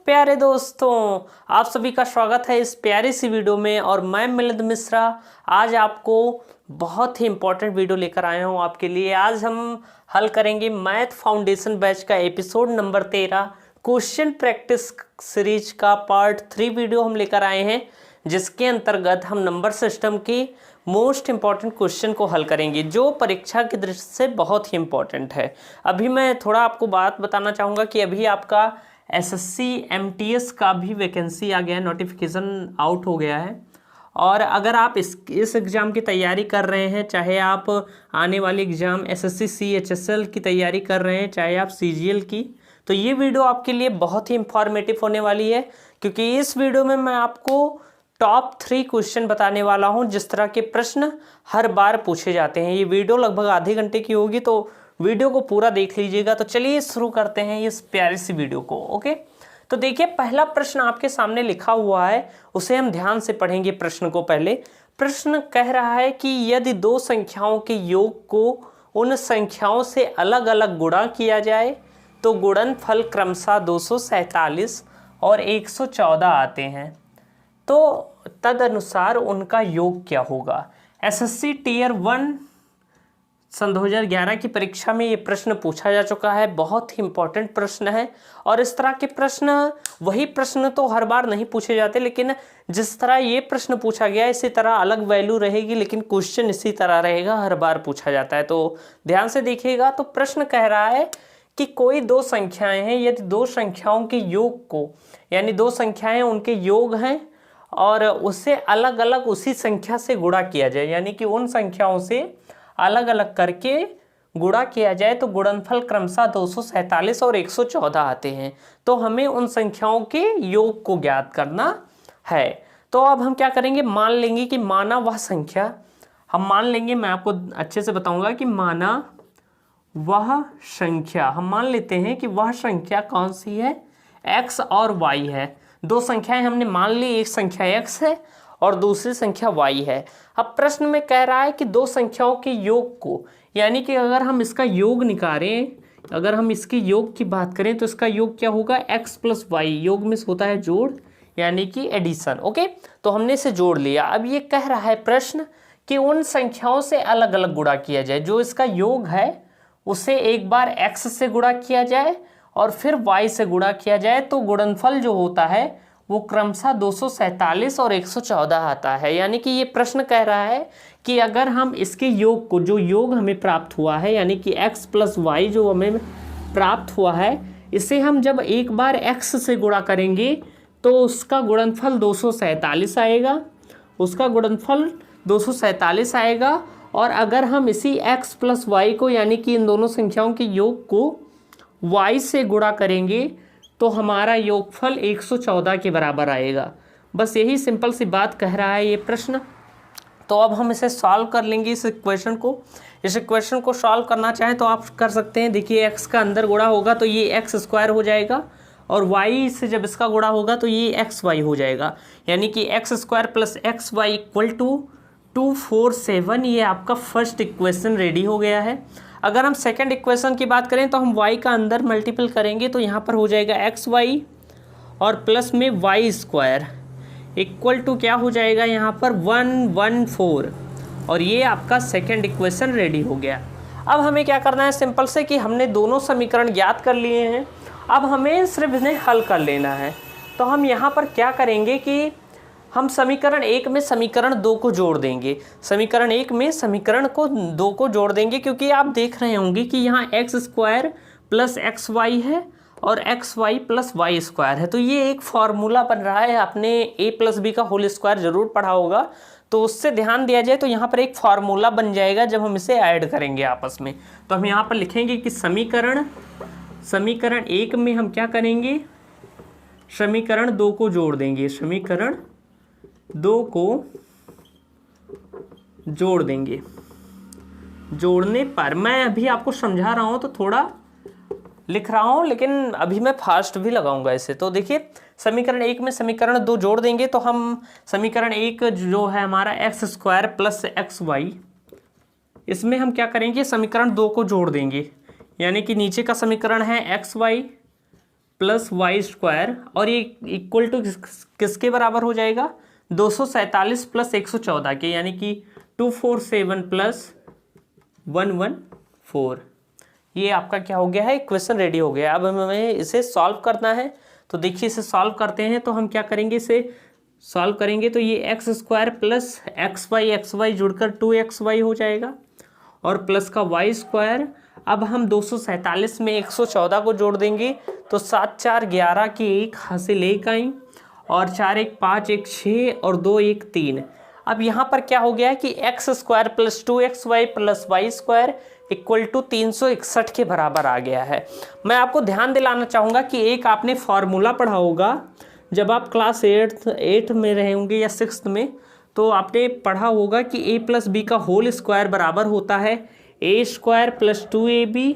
प्यारे दोस्तों, आप सभी का स्वागत है इस प्यारी सी वीडियो में। और मैं मिलिंद मिश्रा आज आपको बहुत ही इम्पोर्टेंट वीडियो लेकर आया हूं आपके लिए। आज हम हल करेंगे मैथ फाउंडेशन बैच का episode number 13 question practice series का पार्ट 3 वीडियो हम लेकर आए हैं, जिसके अंतर्गत हम नंबर सिस्टम की मोस्ट इम्पॉर्टेंट क्वेश्चन को हल करेंगे, जो परीक्षा की दृष्टि से बहुत ही इम्पॉर्टेंट है। अभी मैं थोड़ा आपको बात बताना चाहूँगा कि अभी आपका एसएससी एमटीएस का भी वैकेंसी आ गया है, नोटिफिकेशन आउट हो गया है। और अगर आप इस एग्ज़ाम की तैयारी कर रहे हैं, चाहे आप आने वाली एग्ज़ाम एसएससी सीएचएसएल की तैयारी कर रहे हैं, चाहे आप सीजीएल की, तो ये वीडियो आपके लिए बहुत ही इंफॉर्मेटिव होने वाली है, क्योंकि इस वीडियो में मैं आपको टॉप 3 क्वेश्चन बताने वाला हूं जिस तरह के प्रश्न हर बार पूछे जाते हैं। ये वीडियो लगभग आधे घंटे की होगी, तो वीडियो को पूरा देख लीजिएगा। तो चलिए शुरू करते हैं इस प्यारी सी वीडियो को। ओके, तो देखिए पहला प्रश्न आपके सामने लिखा हुआ है, उसे हम ध्यान से पढ़ेंगे। प्रश्न को पहले प्रश्न कह रहा है कि यदि दो संख्याओं के योग को उन संख्याओं से अलग अलग गुणा किया जाए तो गुणनफल क्रमशः 247 और 114 आते हैं, तो तदनुसार उनका योग क्या होगा। एसएससी टीयर 1 सन 2011 की परीक्षा में ये प्रश्न पूछा जा चुका है। बहुत ही इंपॉर्टेंट प्रश्न है, और इस तरह के प्रश्न, वही प्रश्न तो हर बार नहीं पूछे जाते, लेकिन जिस तरह ये प्रश्न पूछा गया इसी तरह अलग वैल्यू रहेगी, लेकिन क्वेश्चन इसी तरह रहेगा, हर बार पूछा जाता है। तो ध्यान से देखिएगा। तो प्रश्न कह रहा है कि कोई दो संख्याएं हैं, यदि दो संख्याओं के योग को, यानी दो संख्याएं उनके योग हैं और उससे अलग अलग उसी संख्या से गुणा किया जाए, यानी कि उन संख्याओं से अलग अलग करके गुणा किया जाए तो गुणनफल क्रमशः 247 और 114 आते हैं। तो हमें उन संख्याओं के योग को ज्ञात करना है। तो अब हम क्या करेंगे, मान लेंगे कि माना वह संख्या, हम मान लेंगे, मैं आपको अच्छे से बताऊंगा कि माना वह संख्या, हम मान लेते हैं कि वह संख्या कौन सी है, x और y है। दो संख्याएं हमने मान ली, एक संख्या x है और दूसरी संख्या y है। अब प्रश्न में कह रहा है कि दो संख्याओं के योग को, यानी कि अगर हम इसका योग निकालें, अगर हम इसके योग की बात करें तो इसका योग क्या होगा, x प्लस वाई। योग में होता है जोड़, यानी कि एडिशन। ओके, तो हमने इसे जोड़ लिया। अब ये कह रहा है प्रश्न कि उन संख्याओं से अलग अलग गुणा किया जाए। जो इसका योग है उसे एक बार x से गुणा किया जाए और फिर y से गुणा किया जाए, तो गुणनफल जो होता है वो क्रमशः 247 और 114 आता है। यानी कि ये प्रश्न कह रहा है कि अगर हम इसके योग को, जो योग हमें प्राप्त हुआ है, यानी कि x प्लस वाई जो हमें प्राप्त हुआ है, इसे हम जब एक बार x से गुणा करेंगे तो उसका गुणनफल 247 आएगा, उसका गुणनफल 247 आएगा। और अगर हम इसी x प्लस वाई को, यानी कि इन दोनों संख्याओं के योग को y से गुणा करेंगे तो हमारा योगफल 114 के बराबर आएगा। बस यही सिंपल सी बात कह रहा है ये प्रश्न। तो अब हम इसे सॉल्व कर लेंगे, इस इक्वेशन को। इस इक्वेशन को सॉल्व करना चाहें तो आप कर सकते हैं। देखिए x का अंदर गुणा होगा तो ये x स्क्वायर हो जाएगा, और y से जब इसका गुणा होगा तो ये xy हो जाएगा, यानी कि x square plus xy equal to 247। ये आपका फर्स्ट इक्वेशन रेडी हो गया है। अगर हम सेकंड इक्वेशन की बात करें तो हम y का अंदर मल्टीपल करेंगे तो यहाँ पर हो जाएगा xy और प्लस में y स्क्वायर इक्वल टू क्या हो जाएगा यहाँ पर 114, और ये आपका सेकंड इक्वेशन रेडी हो गया। अब हमें क्या करना है, सिंपल से कि हमने दोनों समीकरण ज्ञात कर लिए हैं, अब हमें सिर्फ इन्हें हल कर लेना है। तो हम यहाँ पर क्या करेंगे कि हम समीकरण 1 में समीकरण 2 को जोड़ देंगे। समीकरण 1 में समीकरण को 2 को जोड़ देंगे, क्योंकि आप देख रहे होंगे कि यहाँ x square plus x y है और x y plus y square है। तो ये एक फार्मूला बन रहा है, आपने ए प्लस बी का होल स्क्वायर जरूर पढ़ा होगा, तो उससे ध्यान दिया जाए तो यहाँ पर एक फार्मूला बन जाएगा जब हम इसे ऐड करेंगे आपस में। तो हम यहाँ पर लिखेंगे कि समीकरण 1 में हम क्या करेंगे, समीकरण 2 को जोड़ देंगे, समीकरण 2 को जोड़ देंगे। जोड़ने पर, मैं अभी आपको समझा रहा हूं तो थोड़ा लिख रहा हूं, लेकिन अभी मैं फास्ट भी लगाऊंगा इसे। तो देखिए समीकरण 1 में समीकरण 2 जोड़ देंगे तो हम समीकरण 1 जो है हमारा x square plus x y, इसमें हम क्या करेंगे, समीकरण 2 को जोड़ देंगे, यानी कि नीचे का समीकरण है x y plus y square, और ये इक्वल टू किसके बराबर हो जाएगा, 247 प्लस 114 के, यानी कि 247 प्लस 114। ये आपका क्या हो गया है, इक्वेशन रेडी हो गया। अब हमें इसे सॉल्व करना है। तो देखिए इसे सॉल्व करते हैं। तो हम क्या करेंगे, इसे सॉल्व करेंगे तो ये x square plus x y जुड़कर 2xy हो जाएगा, और प्लस का वाई स्क्वायर। अब हम 247 में 114 को जोड़ देंगे तो 7 4 11 की 1 हासिल 1 आई, और 4 1 5 1 6 और 2 1 3। अब यहाँ पर क्या हो गया कि x square plus 2xy plus y square equal to 361 के बराबर आ गया है। मैं आपको ध्यान दिलाना चाहूँगा कि एक आपने फॉर्मूला पढ़ा होगा जब आप क्लास 8 में रहे होंगे या 6th में, तो आपने पढ़ा होगा कि a प्लस बी का होल स्क्वायर बराबर होता है a square plus 2ab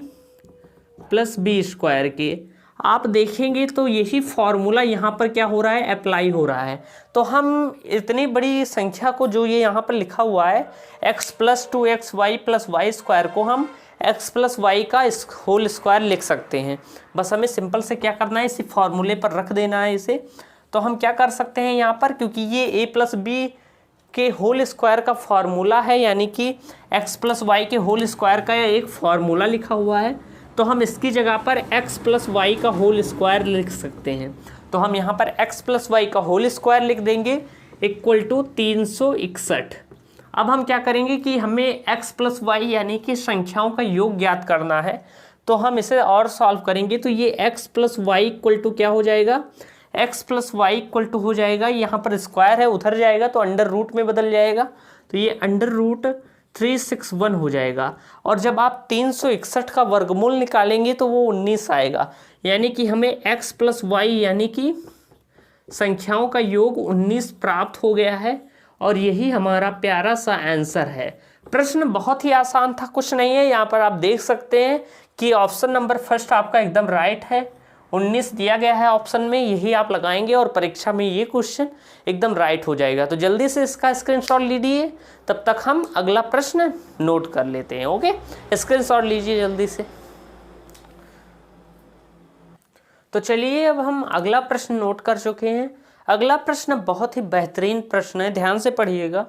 plus b square के। आप देखेंगे तो यही फॉर्मूला यहाँ पर क्या हो रहा है, अप्लाई हो रहा है। तो हम इतनी बड़ी संख्या को, जो ये यहाँ पर लिखा हुआ है x plus 2xy plus y square, को हम x प्लस वाई का होल स्क्वायर लिख सकते हैं। बस हमें सिंपल से क्या करना है, इसी फॉर्मूले पर रख देना है इसे। तो हम क्या कर सकते हैं यहाँ पर, क्योंकि ये a प्लस बी के होल स्क्वायर का फॉर्मूला है, यानी कि x प्लस वाई के होल स्क्वायर का एक फॉर्मूला लिखा हुआ है, तो हम इसकी जगह पर x प्लस वाई का होल स्क्वायर लिख सकते हैं। तो हम यहाँ पर x प्लस वाई का होल स्क्वायर लिख देंगे इक्वल टू 361। अब हम क्या करेंगे कि हमें x प्लस वाई यानी कि संख्याओं का योग ज्ञात करना है। तो हम इसे और सॉल्व करेंगे तो ये x plus y equal to क्या हो जाएगा, x plus y equal to हो जाएगा, यहाँ पर स्क्वायर है उधर जाएगा तो अंडर रूट में बदल जाएगा, तो ये अंडर रूट 361 हो जाएगा। और जब आप 361 का वर्गमूल निकालेंगे तो वो 19 आएगा, यानी कि हमें x प्लस वाई यानी कि संख्याओं का योग 19 प्राप्त हो गया है, और यही हमारा प्यारा सा आंसर है। प्रश्न बहुत ही आसान था, कुछ नहीं है। यहाँ पर आप देख सकते हैं कि ऑप्शन नंबर फर्स्ट आपका एकदम राइट है, 19 दिया गया है ऑप्शन में, यही आप लगाएंगे और परीक्षा में ये क्वेश्चन एकदम राइट हो जाएगा। तो जल्दी से इसका स्क्रीनशॉट लीजिए, तब तक हम अगला प्रश्न नोट कर लेते हैं। ओके, स्क्रीनशॉट लीजिए जल्दी से। तो चलिए अब हम अगला प्रश्न नोट कर चुके हैं। अगला प्रश्न बहुत ही बेहतरीन प्रश्न है, ध्यान से पढ़िएगा।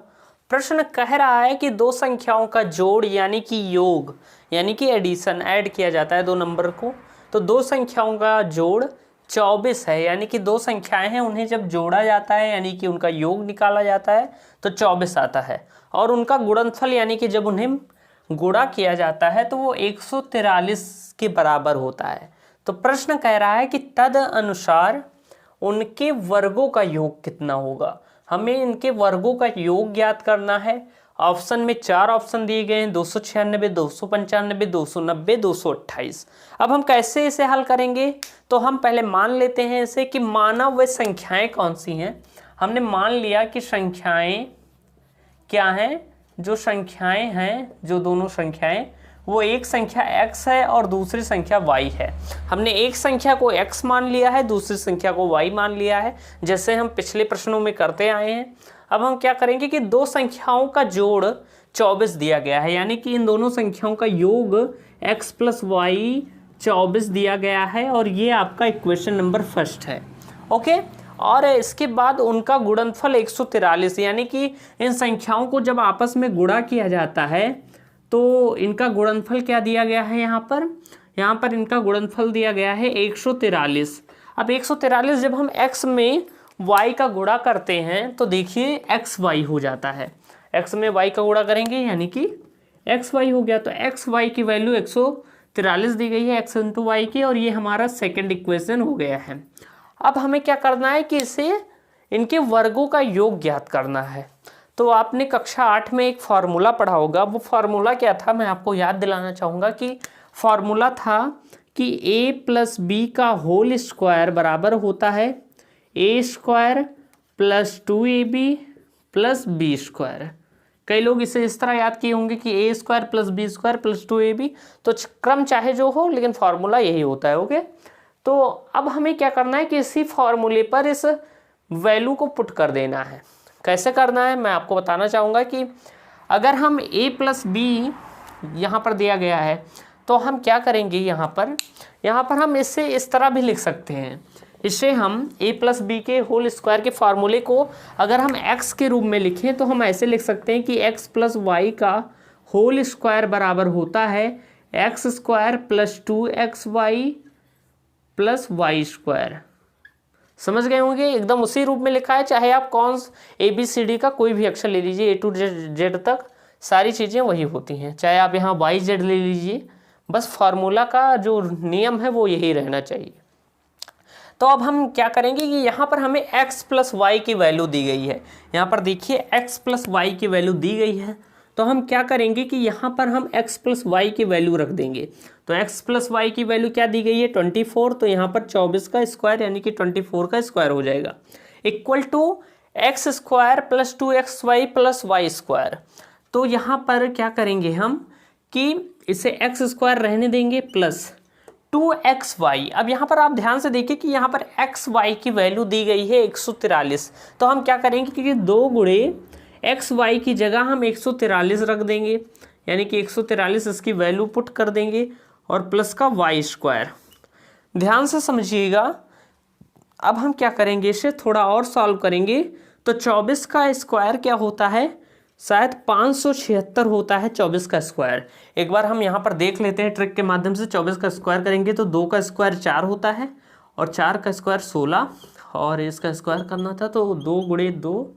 प्रश्न कह रहा है कि दो संख्याओं का जोड़ यानी कि योग यानी कि एडिशन, ऐड किया जाता है दो नंबर को, तो दो संख्याओं का जोड़ 24 है, यानी कि दो संख्याएं हैं उन्हें जब जोड़ा जाता है यानी कि उनका योग निकाला जाता है तो 24 आता है, और उनका गुणनफल यानी कि जब उन्हें गुणा किया जाता है तो वो 143 के बराबर होता है। तो प्रश्न कह रहा है कि तद अनुसार उनके वर्गों का योग कितना होगा। हमें इनके वर्गों का योग ज्ञात करना है। ऑप्शन में 4 ऑप्शन दिए गए हैं, 296, 295, 290, 228। अब हम कैसे इसे हल करेंगे, तो हम पहले मान लेते हैं इसे कि माना वे संख्याएं कौन सी हैं। हमने मान लिया कि संख्याएं क्या हैं, जो संख्याएं हैं, जो दोनों संख्याएं, वो एक संख्या x है और दूसरी संख्या y है। हमने एक संख्या को x मान लिया है, दूसरी संख्या को y मान लिया है, जैसे हम पिछले प्रश्नों में करते आए हैं। अब हम क्या करेंगे कि दो संख्याओं का जोड़ 24 दिया गया है, यानी कि इन दोनों संख्याओं का योग x प्लस वाई 24 दिया गया है, और ये आपका इक्वेशन नंबर फर्स्ट है। ओके, और इसके बाद उनका गुणनफल 143, यानी कि इन संख्याओं को जब आपस में गुणा किया जाता है तो इनका गुणनफल क्या दिया गया है, यहाँ पर इनका गुणनफल दिया गया है 143। अब 143 जब हम x में y का गुणा करते हैं तो देखिए xy हो जाता है, x में y का गुणा करेंगे यानी कि xy हो गया। तो xy की वैल्यू 143 दी गई है x इंटू वाई की, और ये हमारा सेकंड इक्वेशन हो गया है। अब हमें क्या करना है कि इसे इनके वर्गों का योग ज्ञात करना है। तो आपने कक्षा 8 में एक फार्मूला पढ़ा होगा, वो फार्मूला क्या था मैं आपको याद दिलाना चाहूँगा कि फार्मूला था कि a प्लस बी का होल स्क्वायर बराबर होता है a square plus 2ab plus b square. कई लोग इसे इस तरह याद किए होंगे कि a square plus b square plus 2ab, तो क्रम चाहे जो हो लेकिन फार्मूला यही होता है। ओके, तो अब हमें क्या करना है कि इसी फार्मूले पर इस वैल्यू को पुट कर देना है। कैसे करना है मैं आपको बताना चाहूँगा कि अगर हम a प्लस बी यहाँ पर दिया गया है तो हम क्या करेंगे यहाँ पर हम इसे इस तरह भी लिख सकते हैं। इसे हम a प्लस बी के होल स्क्वायर के फार्मूले को अगर हम x के रूप में लिखें तो हम ऐसे लिख सकते हैं कि x प्लस वाई का होल स्क्वायर बराबर होता है x square plus 2xy plus y square. समझ गए होंगे, एकदम उसी रूप में लिखा है। चाहे आप कौन ABCD का कोई भी अक्षर ले लीजिए, A to Z तक सारी चीज़ें वही होती हैं। चाहे आप यहाँ YZ ले लीजिए, बस फार्मूला का जो नियम है वो यही रहना चाहिए। तो अब हम क्या करेंगे कि यहाँ पर हमें x प्लस वाई की वैल्यू दी गई है। यहाँ पर देखिए x प्लस वाई की वैल्यू दी गई है, तो हम क्या करेंगे कि यहाँ पर हम x प्लस वाई की वैल्यू रख देंगे। तो x प्लस वाई की वैल्यू क्या दी गई है 24, तो यहाँ पर 24 का स्क्वायर यानी कि 24 का स्क्वायर हो जाएगा, equal to x square plus 2xy plus y square. तो यहाँ पर क्या करेंगे हम कि इसे x स्क्वायर रहने देंगे प्लस 2xy। अब यहाँ पर आप ध्यान से देखिए कि यहाँ पर xy की वैल्यू दी गई है 143। तो हम क्या करेंगे कि 2 गुणे xy की जगह हम 143 रख देंगे, यानी कि 143 इसकी वैल्यू पुट कर देंगे और प्लस का वाई स्क्वायर। ध्यान से समझिएगा। अब हम क्या करेंगे, इसे थोड़ा और सॉल्व करेंगे। तो 24 का स्क्वायर क्या होता है, शायद 576 होता है 24 का स्क्वायर। एक बार हम यहाँ पर देख लेते हैं ट्रिक के माध्यम से। 24 का स्क्वायर करेंगे तो 2 का स्क्वायर 4 होता है और 4 का स्क्वायर 16, और इसका स्क्वायर करना था तो 2 गुणे 2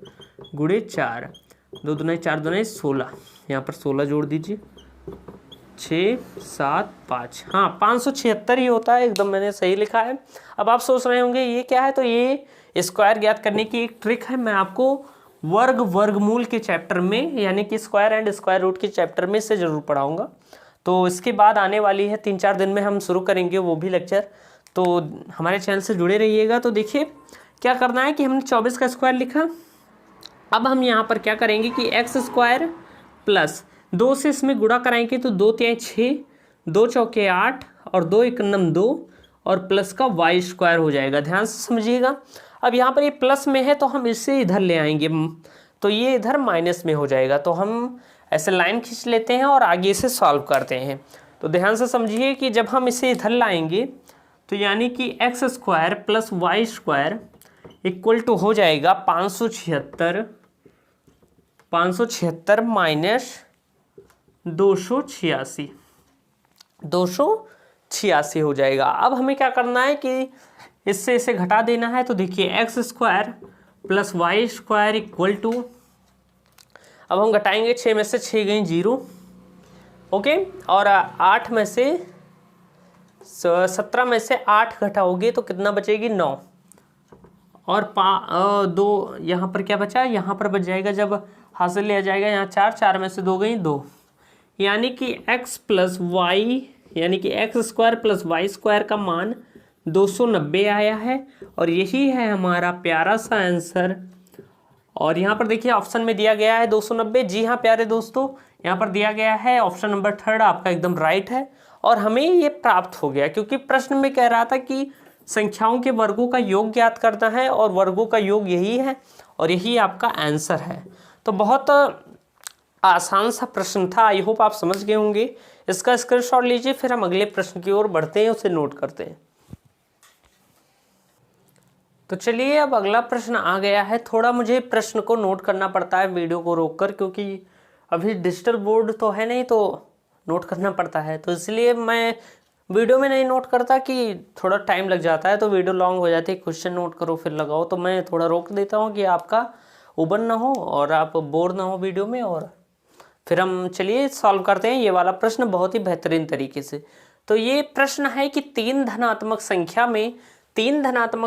गुणे 4, 2 दूनी 4 दूनी 16, यहाँ पर 16 जोड़ दीजिए, 6 7 5, हाँ 576 ही होता है, एकदम मैंने सही लिखा है। अब आप सोच रहे होंगे ये क्या है, तो ये स्क्वायर ज्ञात करने की एक ट्रिक है। मैं आपको वर्गमूल के चैप्टर में यानी कि स्क्वायर एंड स्क्वायर रूट के चैप्टर में से ज़रूर पढ़ाऊंगा। तो इसके बाद आने वाली है 3-4 दिन में हम शुरू करेंगे वो भी लेक्चर, तो हमारे चैनल से जुड़े रहिएगा। तो देखिए क्या करना है कि हमने 24 का स्क्वायर लिखा। अब हम यहाँ पर क्या करेंगे कि एक्स स्क्वायर प्लस 2 से इसमें गुणा कराएंगे तो 2 3 6, 2 चौके 8 और 2 1 9 2 और प्लस का वाई स्क्वायर हो जाएगा। ध्यान से समझिएगा। अब यहाँ पर ये प्लस में है तो हम इसे इधर ले आएंगे, तो ये इधर माइनस में हो जाएगा। तो हम ऐसे लाइन खींच लेते हैं और आगे इसे सॉल्व करते हैं। तो ध्यान से समझिए कि जब हम इसे इधर लाएंगे तो यानी कि x square plus y square equal to हो जाएगा 576 माइनस 286 हो जाएगा। अब हमें क्या करना है कि इससे इसे घटा देना है। तो देखिए x square plus y square equal to, अब हम घटाएंगे 6 में से 6 गई 0, ओके, और 8 में से 17 में से 8 घटाओगे तो कितना बचेगी 9, और 2 यहाँ पर क्या बचा, यहाँ पर बच जाएगा जब हासिल लिया जाएगा यहाँ 4 में से 2 गई 2, यानी कि x प्लस वाई यानी कि x square plus y square का मान 290 आया है, और यही है हमारा प्यारा सा आंसर। और यहाँ पर देखिए ऑप्शन में दिया गया है 290। जी हाँ प्यारे दोस्तों, यहाँ पर दिया गया है ऑप्शन नंबर 3 आपका एकदम राइट है, और हमें ये प्राप्त हो गया क्योंकि प्रश्न में कह रहा था कि संख्याओं के वर्गों का योग ज्ञात करना है, और वर्गों का योग यही है और यही आपका आंसर है। तो बहुत आसान सा प्रश्न था, आई होप आप समझ गए होंगे। इसका स्क्रीनशॉट लीजिए, फिर हम अगले प्रश्न की ओर बढ़ते हैं, उसे नोट करते हैं। तो चलिए अब अगला प्रश्न आ गया है। थोड़ा मुझे प्रश्न को नोट करना पड़ता है वीडियो को रोककर, क्योंकि अभी डिजिटल बोर्ड तो है नहीं, तो नोट करना पड़ता है। तो इसलिए मैं वीडियो में नहीं नोट करता कि थोड़ा टाइम लग जाता है, तो वीडियो लॉन्ग हो जाती है, क्वेश्चन नोट करो फिर लगाओ। तो मैं थोड़ा रोक देता हूँ कि आपका उबन ना हो और आप बोर ना हो वीडियो में, और फिर हम चलिए सॉल्व करते हैं ये वाला प्रश्न बहुत ही बेहतरीन तरीके से। तो ये प्रश्न है कि 3 धनात्मक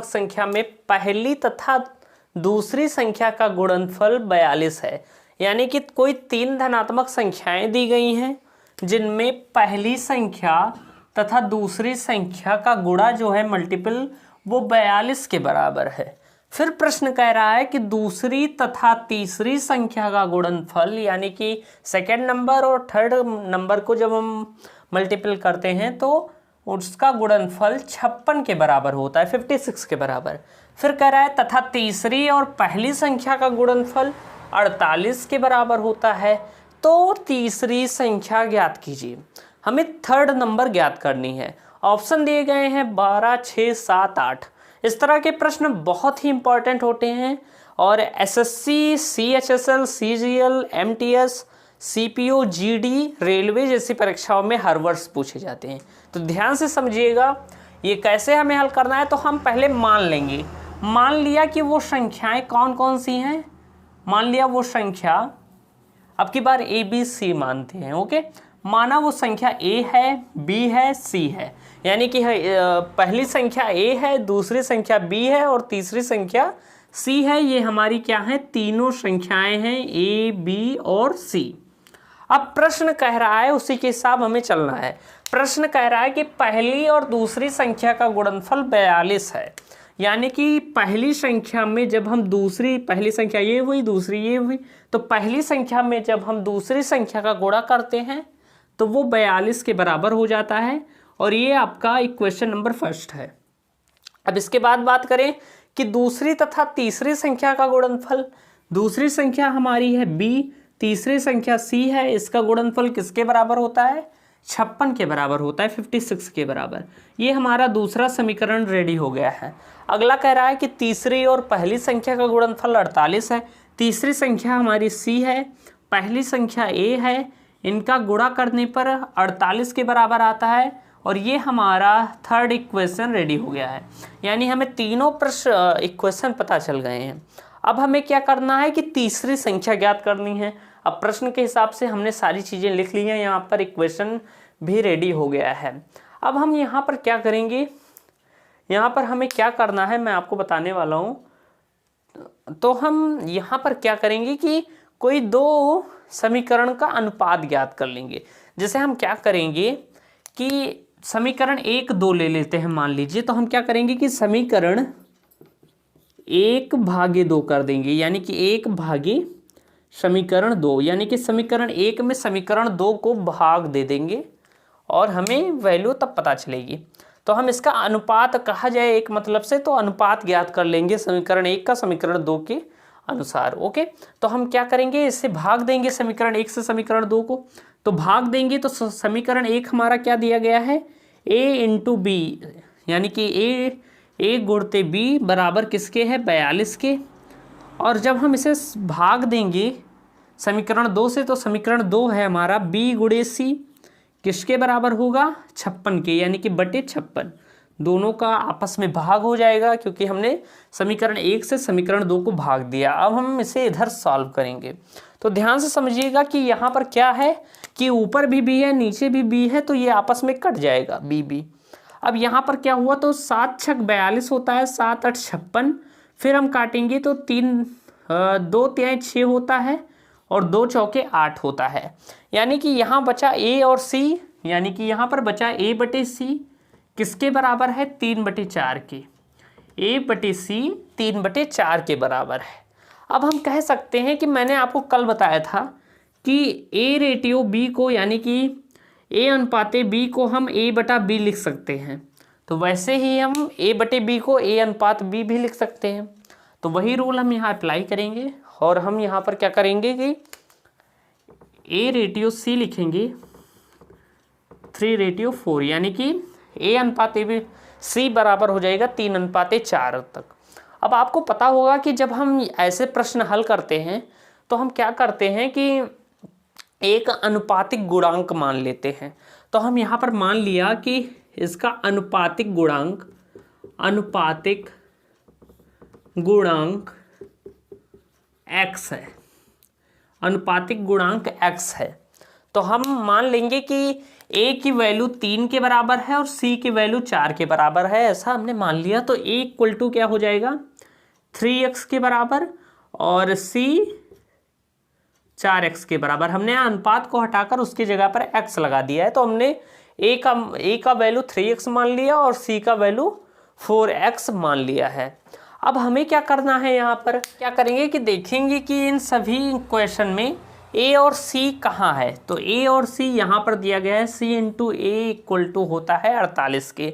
संख्या में पहली तथा दूसरी संख्या का गुणनफल 42 है। यानी कि कोई 3 धनात्मक संख्याएं दी गई हैं जिनमें पहली संख्या तथा दूसरी संख्या का गुणा जो है मल्टीपल वो 42 के बराबर है। फिर प्रश्न कह रहा है कि दूसरी तथा तीसरी संख्या का गुणनफल यानी कि सेकेंड नंबर और थर्ड नंबर को जब हम मल्टीपल करते हैं तो उसका गुणनफल 56 के बराबर होता है, 56 के बराबर। फिर कह रहा है तथा तीसरी और पहली संख्या का गुणनफल 48 के बराबर होता है। तो तीसरी संख्या ज्ञात कीजिए। हमें थर्ड नंबर ज्ञात करनी है। ऑप्शन दिए गए हैं 12, 6, 7, 8। इस तरह के प्रश्न बहुत ही इंपॉर्टेंट होते हैं और SSC, CHSL, CGL, MTS, CPO, GD, railway जैसी परीक्षाओं में हर वर्ष पूछे जाते हैं। तो ध्यान से समझिएगा ये कैसे हमें हल करना है। तो हम पहले मान लेंगे, मान लिया कि वो संख्याएं कौन कौन सी हैं। मान लिया वो संख्या, अब की बार ए बी सी मानते हैं। ओके, माना वो संख्या ए है, बी है, सी है, यानी कि पहली संख्या ए है, दूसरी संख्या बी है और तीसरी संख्या सी है। ये हमारी क्या है, तीनों संख्याएं हैं, ए बी और सी। अब प्रश्न कह रहा है, उसी के हिसाब हमें चलना है। प्रश्न कह रहा है कि पहली और दूसरी संख्या का गुणनफल 42 है, यानी कि पहली संख्या में जब हम दूसरी, पहली संख्या ये हुई, दूसरी ये हुई, तो पहली संख्या में जब हम दूसरी संख्या का गुणा करते हैं तो वो 42 के बराबर हो जाता है। और ये आपका इक्वेशन नंबर फर्स्ट है। अब इसके बाद बात करें कि दूसरी तथा तीसरी संख्या का गुणनफल, दूसरी संख्या हमारी है बी, तीसरी संख्या सी है, इसका गुणनफल किसके बराबर होता है, 56 के बराबर होता है, 56 के बराबर। ये हमारा दूसरा समीकरण रेडी हो गया है। अगला कह रहा है कि तीसरी और पहली संख्या का गुणनफल 48 है। तीसरी संख्या हमारी सी है, पहली संख्या ए है, इनका गुणा करने पर 48 के बराबर आता है और ये हमारा थर्ड इक्वेशन रेडी हो गया है। यानी हमें तीनों प्रश्न इक्वेशन पता चल गए हैं। अब हमें क्या करना है कि तीसरी संख्या ज्ञात करनी है। अब प्रश्न के हिसाब से हमने सारी चीज़ें लिख ली हैं, यहाँ पर इक्वेशन भी रेडी हो गया है। अब हम यहाँ पर क्या करेंगे, यहाँ पर हमें क्या करना है मैं आपको बताने वाला हूँ। तो हम यहाँ पर क्या करेंगे कि कोई दो समीकरण का अनुपात ज्ञात कर लेंगे। जैसे हम क्या करेंगे कि समीकरण 1, 2 ले लेते हैं मान लीजिए। तो हम क्या करेंगे कि समीकरण 1/2 कर देंगे, यानी कि 1 भागे समीकरण 2, यानी कि समीकरण 1 में समीकरण 2 को भाग दे देंगे और हमें वैल्यू तब पता चलेगी। तो हम इसका अनुपात कहा जाए एक मतलब से, तो अनुपात ज्ञात कर लेंगे समीकरण 1 का समीकरण 2 के अनुसार। ओके, तो हम क्या करेंगे, इससे भाग देंगे समीकरण 1 से समीकरण 2 को। तो भाग देंगे तो समीकरण 1 हमारा क्या दिया गया है, a इंटू बी, यानी कि a गुणते b बराबर किसके है, 42 के। और जब हम इसे भाग देंगे समीकरण 2 से, तो समीकरण 2 है हमारा b गुणे c, किसके बराबर होगा, 56 के, यानी कि बटे 56। दोनों का आपस में भाग हो जाएगा क्योंकि हमने समीकरण 1 से समीकरण 2 को भाग दिया। अब हम इसे इधर सॉल्व करेंगे। तो ध्यान से समझिएगा कि यहाँ पर क्या है कि ऊपर भी b है, नीचे भी b है, तो ये आपस में कट जाएगा b। अब यहाँ पर क्या हुआ, तो 7 छक 42 होता है, 7 8 56, फिर हम काटेंगे तो 2 तिहाई 6 होता है और 2 चौके 8 होता है। यानी कि यहाँ बचा a और c, यानी कि यहाँ पर बचा a बटे c किसके बराबर है, 3/4 के। a बटे c 3/4 के बराबर है। अब हम कह सकते हैं कि मैंने आपको कल बताया था कि a रेटियो b को, यानी कि a अनुपाते b को हम a बटा b लिख सकते हैं। तो वैसे ही हम a बटे b को a अनुपात b भी लिख सकते हैं। तो वही रूल हम यहाँ अप्लाई करेंगे और हम यहाँ पर क्या करेंगे कि a रेटियो c लिखेंगे 3/4, यानी कि a अनुपाते b c बराबर हो जाएगा 3/4 तक। अब आपको पता होगा कि जब हम ऐसे प्रश्न हल करते हैं तो हम क्या करते हैं कि एक अनुपातिक गुणांक मान लेते हैं। तो हम यहाँ पर मान लिया कि इसका अनुपातिक गुणांक x है, अनुपातिक गुणांक x है। तो हम मान लेंगे कि a की वैल्यू 3 के बराबर है और c की वैल्यू 4 के बराबर है, ऐसा हमने मान लिया। तो a इक्वल टू क्या हो जाएगा, 3x के बराबर और c 4x के बराबर। हमने अनुपात को हटाकर उसकी जगह पर x लगा दिया है। तो हमने a का वैल्यू 3x मान लिया और c का वैल्यू 4x मान लिया है। अब हमें क्या करना है, यहाँ पर क्या करेंगे कि देखेंगे कि इन सभी इक्वेशन में a और c कहाँ है। तो a और c यहाँ पर दिया गया है, c into a equal to होता है 48 के।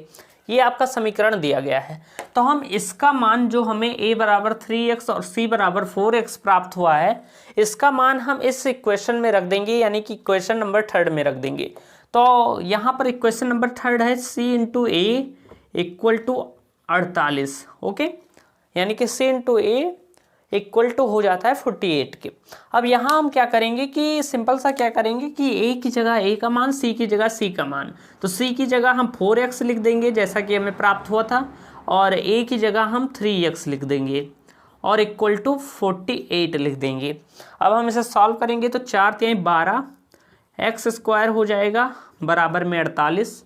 ये आपका समीकरण दिया गया है। तो हम इसका मान जो हमें a बराबर 3x और c बराबर 4x प्राप्त हुआ है, इसका मान हम इस इक्वेशन में रख देंगे, यानी कि इक्वेशन नंबर 3 में रख देंगे। तो यहाँ पर क्वेश्चन नंबर 3 है C into a equal to 48। Okay, यानी कि C into a equal to हो जाता है 48 के। अब यहाँ हम क्या करेंगे कि सिंपल सा क्या करेंगे कि ए की जगह ए का मान, सी की जगह सी का मान, तो सी की जगह हम 4x लिख देंगे जैसा कि हमें प्राप्त हुआ था, और ए की जगह हम 3x लिख देंगे और इक्वल टू 48 लिख देंगे। अब हम इसे सॉल्व करेंगे तो 4 3 12 एक्स स्क्वायर हो जाएगा बराबर में 48।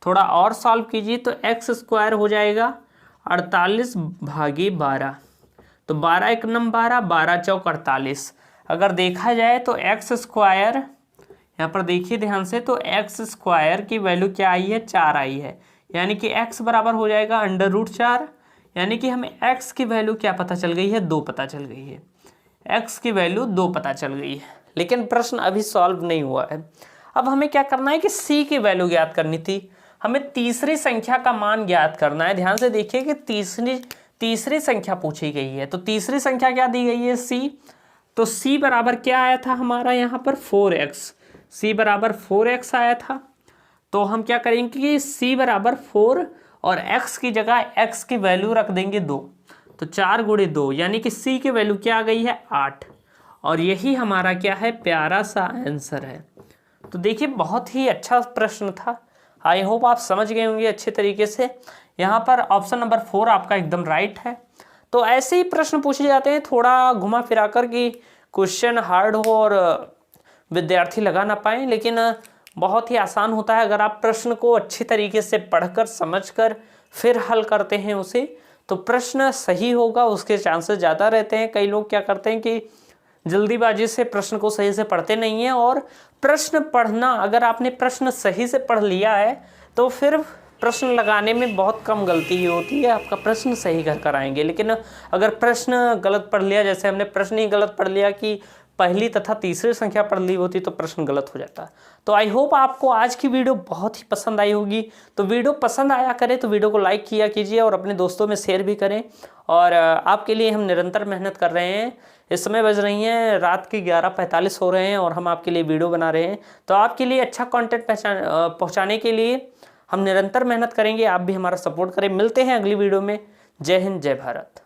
थोड़ा और सॉल्व कीजिए तो एक्स स्क्वायर हो जाएगा 48 भागी 12, तो 12 एक नम 12, 12 चौक 48। अगर देखा जाए तो एक्स स्क्वायर, यहाँ पर देखिए ध्यान से, तो एक्स स्क्वायर की वैल्यू क्या आई है, 4 आई है, यानी कि x बराबर हो जाएगा √4, यानी कि हमें x की वैल्यू क्या पता चल गई है, 2 पता चल गई है। x की वैल्यू 2 पता चल गई है, लेकिन प्रश्न अभी सॉल्व नहीं हुआ है। अब हमें क्या करना है कि c की वैल्यू ज्ञात करनी थी, हमें तीसरी संख्या का मान ज्ञात करना है। ध्यान से देखिए कि तीसरी संख्या पूछी गई है, तो तीसरी संख्या क्या दी गई है, c, तो c बराबर क्या आया था हमारा यहाँ पर 4x, c बराबर 4x आया था। तो हम क्या करेंगे कि c बराबर 4 और x की जगह x की वैल्यू रख देंगे 2, तो 4 × 2 यानी कि c की वैल्यू क्या आ गई है, 8, और यही हमारा क्या है, प्यारा सा आंसर है। तो देखिए बहुत ही अच्छा प्रश्न था, आई होप आप समझ गए होंगे अच्छे तरीके से। यहाँ पर ऑप्शन नंबर 4 आपका एकदम राइट है। तो ऐसे ही प्रश्न पूछे जाते हैं, थोड़ा घुमा फिरा कर कि क्वेश्चन हार्ड हो और विद्यार्थी लगा ना पाए, लेकिन बहुत ही आसान होता है अगर आप प्रश्न को अच्छी तरीके से पढ़कर समझकर फिर हल करते हैं उसे, तो प्रश्न सही होगा, उसके चांसेस ज़्यादा रहते हैं। कई लोग क्या करते हैं कि जल्दीबाजी से प्रश्न को सही से पढ़ते नहीं हैं, और प्रश्न पढ़ना, अगर आपने प्रश्न सही से पढ़ लिया है तो फिर प्रश्न लगाने में बहुत कम गलती ही होती है, आपका प्रश्न सही कर आएंगे। लेकिन अगर प्रश्न गलत पढ़ लिया, जैसे हमने प्रश्न ही गलत पढ़ लिया कि पहली तथा तीसरी संख्या पढ़ ली होती, तो प्रश्न गलत हो जाता। तो आई होप आपको आज की वीडियो बहुत ही पसंद आई होगी। तो वीडियो पसंद आया करे तो वीडियो को लाइक किया कीजिए और अपने दोस्तों में शेयर भी करें। और आपके लिए हम निरंतर मेहनत कर रहे हैं। इस समय बज रही हैं रात के 11:45 हो रहे हैं और हम आपके लिए वीडियो बना रहे हैं। तो आपके लिए अच्छा कंटेंट पहुँचाने के लिए हम निरंतर मेहनत करेंगे, आप भी हमारा सपोर्ट करें। मिलते हैं अगली वीडियो में। जय हिंद, जय भारत।